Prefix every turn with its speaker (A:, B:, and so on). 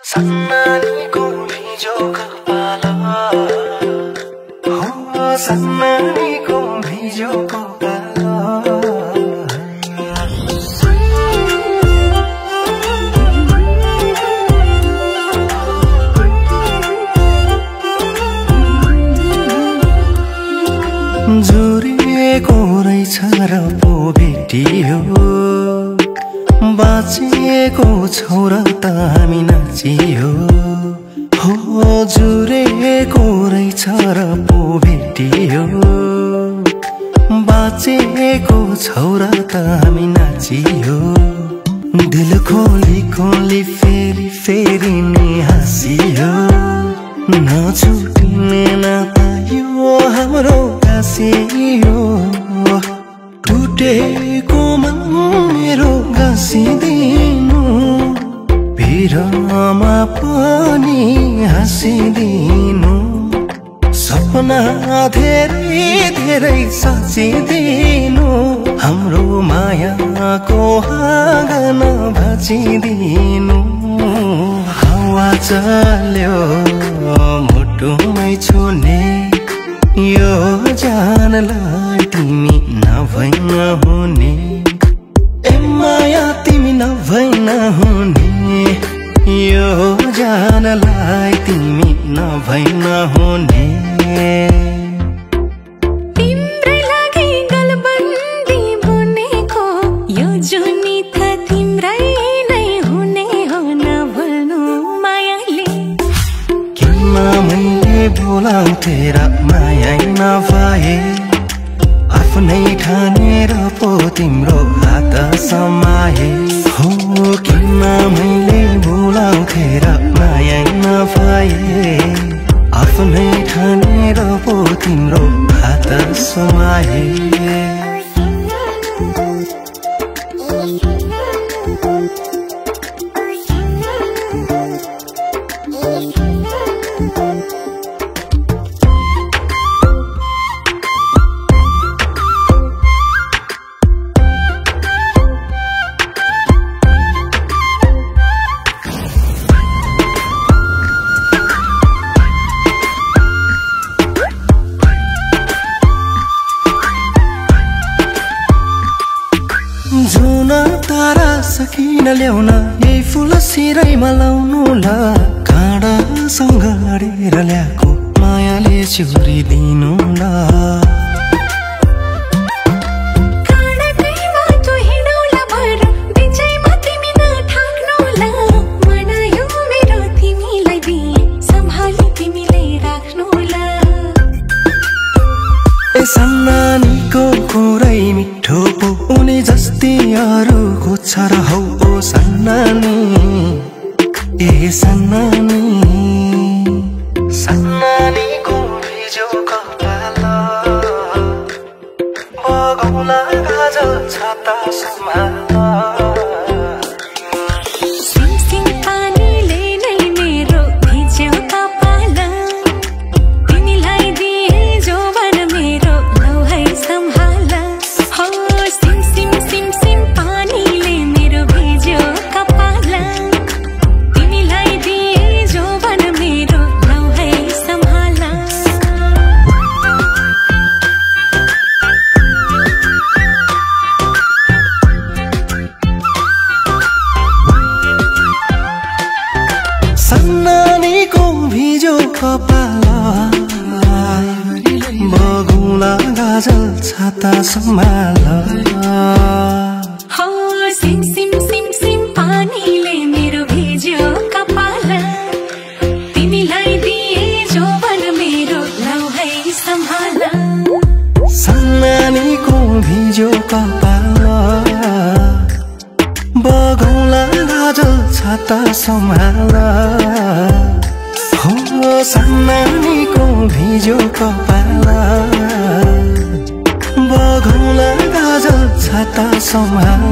A: सन्नानीको भिजो कपाल हो सन्नानीको भिजो कपाल जुरेको रहेछ र पो भेटियो बाँचेको छौ र त हामी नाचियो हो जुरेको रहेछ र पो भेटियो बाँचेको छौ र त हामी नाचियो दिल खोली खोली फेरि फेरि नि हाँसियो नछुटिने नाता यो हाम्रो गाँसियो टुटेको मन मेरो गाँसिदिनु भिरमा पनि हाँसिदिनु सपना धेरै धेरै साचिदिनु हाम्रो मायाको आँगन भाँचिदिनु हावा चल्यो मुटुमै छुने यो जानलाई तिमी नभई नहुने ए माया तिमी नभई नहुने यो जानलाई तिमी नभई नहुने
B: तिम्रै लागि गलबन्दी बुनेको यो जुनी त तिम्रै नै हुने हो नभुल्नु मायाले
A: किन मैले बोलाउँथे र माया नभए आफ्नै ठानेर पो तिम्रो हात समाए हो किन मैले बोलाउँथे र माया नभए आफ्नै ठानेर पो तिम्रो हात समाए जुन तारा सकिन ल्याउन यही फुल सिरैमा लाउनु ल काँडासँग लडेर ल्याएको मायाले चिउरिदिनु ल सन्नानीको कुरै मिठो पो उनी जस्तै अरूको छ र हौ ओ सन्नानी ए सन्नानी सन्नानीको भिजो कपाल बगौला गाजल छाता सम्हाल सन्नानीको भिजो कपाल बगौला गाजल छाता सम्हाल
B: हो सिम सिम सिम सिम पानीले मेरो भिज्यो कपाल तिमीलाई दिए जोवन मेरो लौ है सम्हाल
A: सन्नानीको भिजो कपाल बगौला गाजल छाता सम्हाल हो सन्नानीको भिजो कपाल बगौला गाजल छाता सम्हाल